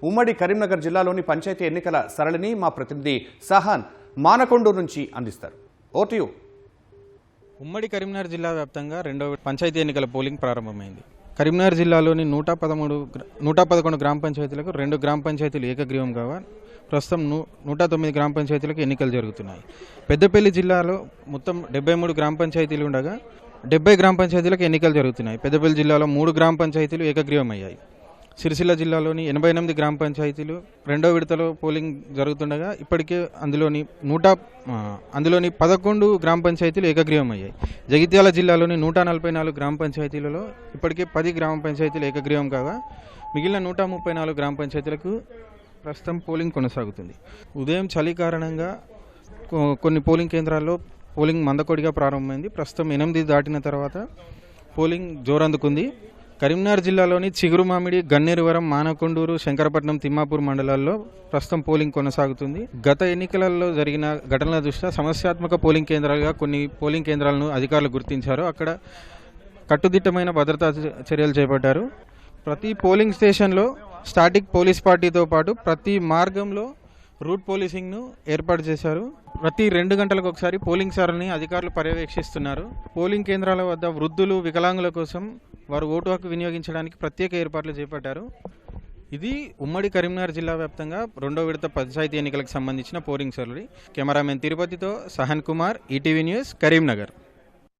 ఉమ్మడి కరీంనగర్ జిల్లాలోని పంచాయతీ ఎన్నికల సరళిని మా ప్రతినిధి సహాన్ మానకొండూరు నుంచి అందిస్తారు. ఓటీయూ. ఉమ్మడి కరీంనగర్ జిల్లా వ్యాప్తంగా రెండవ పంచాయతీ ఎన్నికల పోలింగ్ ప్రారంభమైంది. కరీంనగర్ జిల్లాలోని 111 గ్రామ పంచాయతీలకు 2 గ్రామ పంచాయతీలు ఏకగ్రీవం కాగా ప్రస్తుతం 109 గ్రామ పంచాయతీలకు ఎన్నికలు జరుగుతున్నాయి. పెద్దపల్లి జిల్లాలో మొత్తం 73 గ్రామ పంచాయతీలు ఉండగా 70 గ్రామ పంచాయతీలకు ఎన్నికలు జరుగుతున్నాయి. పెద్దపల్లి జిల్లాలో 3 గ్రామ పంచాయతీలు ఏకగ్రీవం అయ్యాయి. సిరిసిల్ల జిల్లాలోని 88 గ్రామ పంచాయతీలు రెండో విడతలో పోలింగ్ జరుగుతుండగా ఇప్పటికే అందులోని 11 గ్రామ పంచాయతీలు ఏకగ్రీవం అయ్యాయి. జగిత్యాల జిల్లాలోని 144 గ్రామ పంచాయతీలలో ఇప్పటికే 10 గ్రామ పంచాయతీలు ఏకగ్రీవం కాగా మిగిలిన 134 గ్రామ పంచాయతీలకు ప్రస్తుతం పోలింగ్ కొనసాగుతుంది. ఉదయం చలి కారణంగా కొన్ని పోలింగ్ కేంద్రాల్లో పోలింగ్ మందకొడిగా ప్రారంభమైంది. ప్రస్తుతం 8 దాటిన తర్వాత పోలింగ్ జోరందుకుంది. కరీంనగర్ జిల్లాలోని చిగురుమామిడి, గన్నేరువరం, మానకొండూరు, శంకరపట్నం, తిమ్మాపూర్ మండలాల్లో ప్రస్తుతం పోలింగ్ కొనసాగుతుంది. గత ఎన్నికలలో జరిగిన ఘటనల దృష్ట్యా సమస్యాత్మక పోలింగ్ కేంద్రాలుగా కొన్ని పోలింగ్ కేంద్రాలను అధికారులు గుర్తించారు. అక్కడ కట్టుదిట్టమైన భద్రతా చర్యలు చేపట్టారు. ప్రతి పోలింగ్ స్టేషన్లో స్టాటిక్ పోలీస్ పార్టీతో పాటు ప్రతి మార్గంలో రూట్ పోలీసింగ్ను ఏర్పాటు చేశారు. ప్రతి 2 గంటలకు ఒకసారి పోలింగ్ సరళిని అధికారులు పర్యవేక్షిస్తున్నారు. పోలింగ్ కేంద్రాల వద్ద వృద్ధులు, వికలాంగుల కోసం వారు ఓటు హక్కు వినియోగించడానికి ప్రత్యేక ఏర్పాట్లు చేపట్టారు. ఇది ఉమ్మడి కరీంనగర్ జిల్లా వ్యాప్తంగా రెండో విడత పంచాయతీ ఎన్నికలకు సంబంధించిన పోలింగ్ సరళి. కెమెరామెన్ తిరుపతితో సహన్ కుమార్, ఈటీవీ న్యూస్, కరీంనగర్.